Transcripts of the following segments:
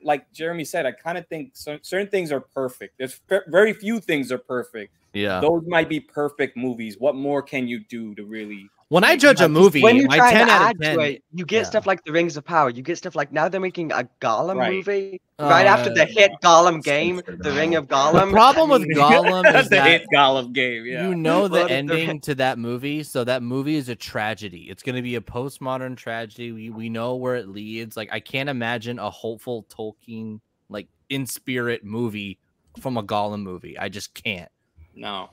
like Jeremy said, I kind of think certain things are perfect. There's very few things are perfect. Yeah, those might be perfect movies. What more can you do to really? When I judge a movie, when you my try 10 to out add of 10, to it, you get stuff like the Rings of Power. You get stuff like now they're making a Golem movie Right after the hit Golem game, The Ring of Golem. The problem with Golem is the that hit Golem game. Yeah. You know the ending to that movie, so that movie is a tragedy. It's going to be a postmodern tragedy. We know where it leads. Like I can't imagine a hopeful Tolkien like in spirit movie from a Golem movie. I just can't. No.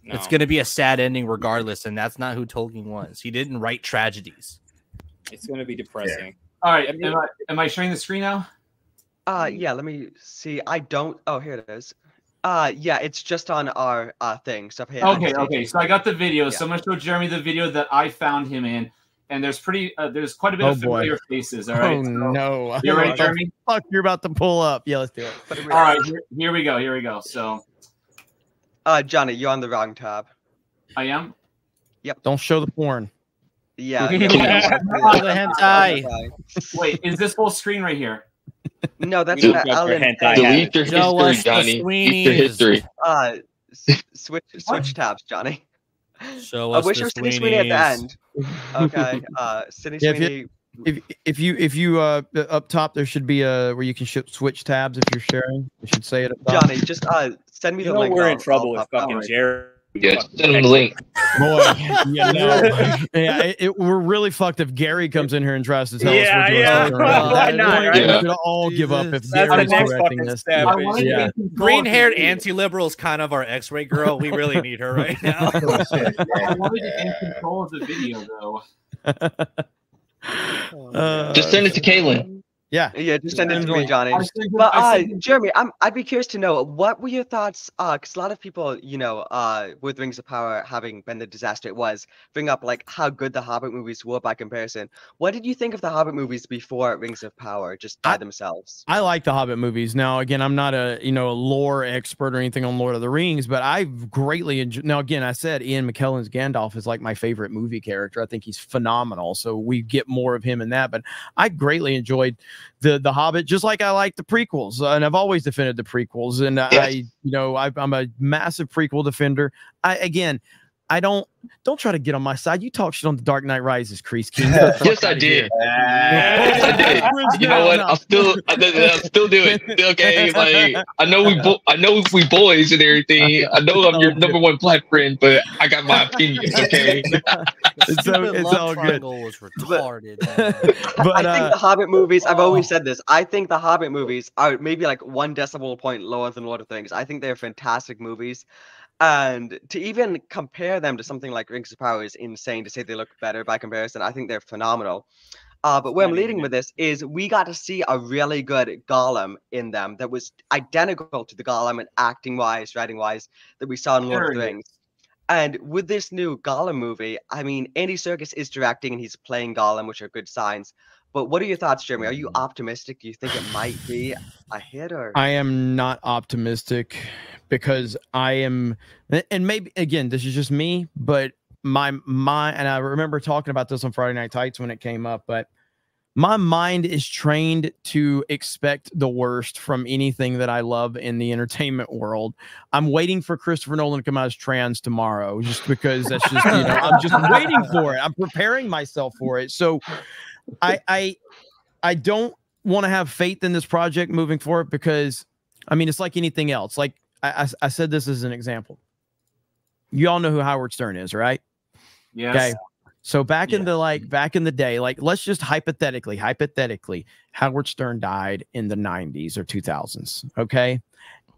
It's going to be a sad ending regardless, and that's not who Tolkien was. He didn't write tragedies. It's going to be depressing. Yeah. All right, am I sharing the screen now? Yeah, let me see. I don't. Oh, here it is. Yeah, it's just on our thing. So here. Okay. So I got the video. Yeah. So I'm gonna show Jeremy the video that I found him in, and there's quite a bit of familiar faces. All right. Oh no! You ready, Jeremy? Fuck, you're about to pull up. Yeah, let's do it. All right, here we go. So. Johnny, you're on the wrong tab. I am? Yep. Don't show the porn. Yeah. The hentai. Wait, is this full screen right here? No, that's delete your history, Johnny. Delete your history. Switch tabs, Johnny. Show us I wish it was Sydney Sweeney at the end. Okay. Sydney Sweeney. If you up top there should be a where you can switch tabs if you're sharing. You should say it up top. Johnny, just send me the link. We're in trouble with fucking Jared. Yeah, send him the link. Boy, we're really fucked if Gary comes in here and tries to tell us we're doing why not? Right? We should all give up if Gary's correcting this. Green-haired anti-liberal is kind of our X-ray girl. We really need her right now. I wanted to in control of the video though. Just send it to Kaylin. Yeah, just send it to me, Johnny. But Jeremy, I'd be curious to know what were your thoughts? Because a lot of people, with Rings of Power having been the disaster it was, bring up like how good the Hobbit movies were by comparison. What did you think of the Hobbit movies before Rings of Power, just by themselves? I like the Hobbit movies. Now, again, I'm not a lore expert or anything on Lord of the Rings, but I've greatly enjoyed. Now, again, I said Ian McKellen's Gandalf is like my favorite movie character. I think he's phenomenal. So we get more of him in that. But I greatly enjoyed the Hobbit, just like I like the prequels, and I've always defended the prequels, and I'm a massive prequel defender. I don't try to get on my side. You talk shit on The Dark Knight Rises, Crease King. Yes, I did. Yes, I did. You know what? I'll still do it. Okay, like I know we boys and everything. I know I'm your number one black friend, but I got my opinions. Okay, it's all good. Was retarded. But I think the Hobbit movies. I've always said this. I think the Hobbit movies are maybe like 1 decimal point lower than Lord of the Rings. I think they're fantastic movies. And to even compare them to something like Rings of Power is insane to say they look better by comparison. I think they're phenomenal. But where I'm leading with this is we got to see a really good Golem in them that was identical to the Golem and acting-wise, writing-wise that we saw in Lord of the Rings. And with this new Golem movie, I mean, Andy Serkis is directing and he's playing Golem, which are good signs. But what are your thoughts, Jeremy? Are you optimistic? Do you think it might be a hit? Or I am not optimistic because I am, and maybe again, this is just me, but my and I remember talking about this on Friday Night Tights when it came up, but my mind is trained to expect the worst from anything that I love in the entertainment world. I'm waiting for Christopher Nolan to come out as trans tomorrow, just because that's just, I'm just waiting for it. I'm preparing myself for it. So I don't want to have faith in this project moving forward because, I mean, it's like anything else. Like I said this as an example. You all know who Howard Stern is, right? Yes. Okay. So back in the day, like let's just hypothetically, Howard Stern died in the 90s or 2000s. Okay.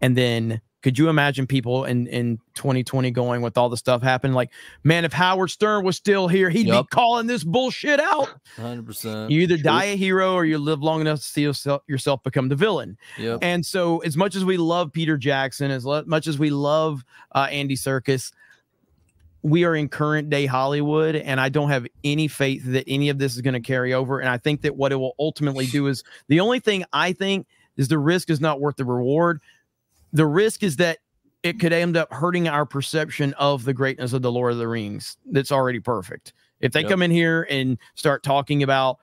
And then could you imagine people in 2020 going with all the stuff happened? Like, man, if Howard Stern was still here, he'd be calling this bullshit out. 100%. You either die a hero or you live long enough to see yourself become the villain. Yep. And so as much as we love Peter Jackson, as much as we love Andy Serkis, we are in current day Hollywood, and I don't have any faith that any of this is going to carry over. And I think that what it will ultimately do is the only thing I think is the risk is not worth the reward. The risk is that it could end up hurting our perception of the greatness of the Lord of the Rings. That's already perfect. If they come in here and start talking about,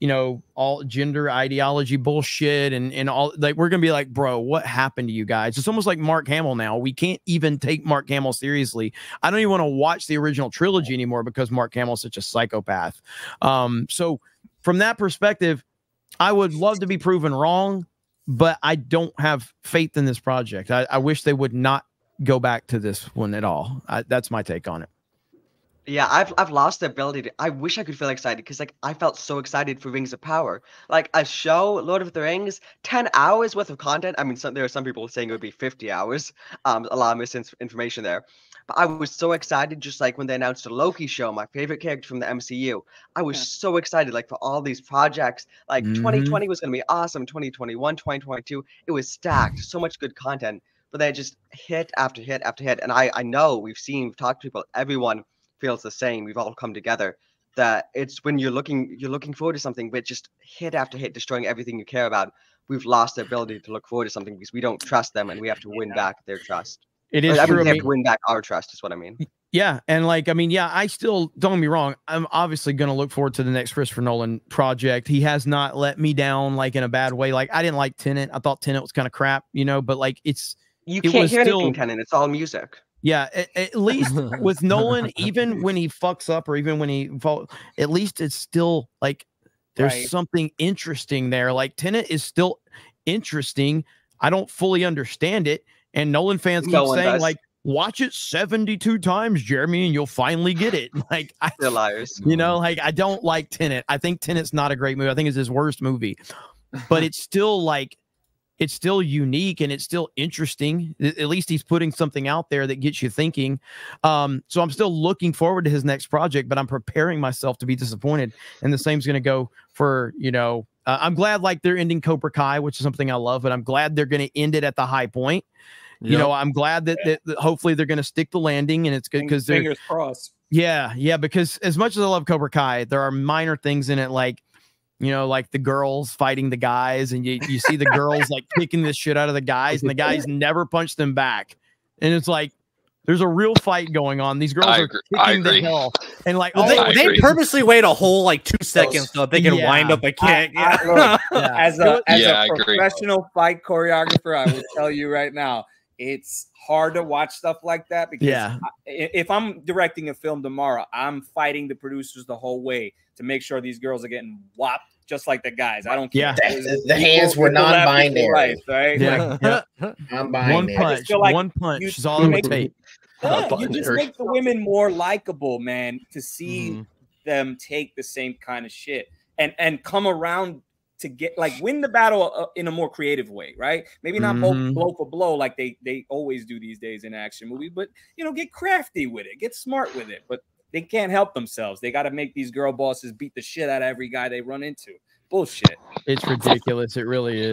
you know, all gender ideology bullshit and all, like, we're gonna be like, bro, what happened to you guys? It's almost like Mark Hamill now. We can't even take Mark Hamill seriously. I don't even want to watch the original trilogy anymore because Mark Hamill is such a psychopath. So from that perspective, I would love to be proven wrong, but I don't have faith in this project. I wish they would not go back to this one at all. That's my take on it. Yeah, I've lost the ability to. I wish I could feel excited because like I felt so excited for Rings of Power, like a show, Lord of the Rings, 10 hours worth of content. I mean, there are some people saying it would be 50 hours. A lot of misinformation there, but I was so excited. Just like when they announced a Loki show, my favorite character from the MCU, I was so excited. Like for all these projects, like 2020 was gonna be awesome. 2021, 2022, it was stacked. So much good content, but they just hit after hit after hit. And I know we've talked to people, everyone feels the same. We've all come together that it's when you're looking forward to something, but just hit after hit, destroying everything you care about. We've lost the ability to look forward to something because we don't trust them, and we have to win back their trust. It is true. We have to win back our trust, is what I mean. Yeah, and like, I mean, yeah, I still, don't get me wrong, I'm obviously going to look forward to the next Christopher Nolan project. He has not let me down, like, in a bad way. Like, I didn't like Tenet. I thought Tenet was kind of crap, you know, but like, you can't hear anything, Tenet. It's all music. Yeah, at least with Nolan, even when he fucks up or even when he at least it's still like there's something interesting there. Like Tenet is still interesting. I don't fully understand it, and Nolan fans keep saying like, watch it 72 times, Jeremy, and you'll finally get it. Like, they're liars. You know, like, I don't like Tenet. I think Tenet's not a great movie. I think it's his worst movie, but it's still like, it's still unique and it's still interesting. At least he's putting something out there that gets you thinking. So I'm still looking forward to his next project, but I'm preparing myself to be disappointed. And the same's going to go for, you know, I'm glad like they're ending Cobra Kai, which is something I love, but I'm glad they're going to end it at the high point. You know, I'm glad that hopefully they're going to stick the landing, and it's good because they're fingers crossed. Yeah, because as much as I love Cobra Kai, there are minor things in it, like, you know, like the girls fighting the guys, and you see the girls like kicking this shit out of the guys, and the guys never punch them back, and it's like there's a real fight going on. These girls are kicking the hell, and like they purposely wait a whole like 2 seconds so they can wind up a kick. As a professional fight choreographer, I will tell you right now, it's hard to watch stuff like that because if I'm directing a film tomorrow, I'm fighting the producers the whole way to make sure these girls are getting whopped just like the guys. I don't care. The hands were non-binary. Right? Yeah. Like, non-binary. One punch is all it would take. You just make the women more likable, man, to see them take the same kind of shit and come around to get like win the battle in a more creative way, right? Maybe not blow for blow like they always do these days in action movies, but you know, get crafty with it, get smart with it. But they can't help themselves. They got to make these girl bosses beat the shit out of every guy they run into. Bullshit. It's ridiculous. It really is.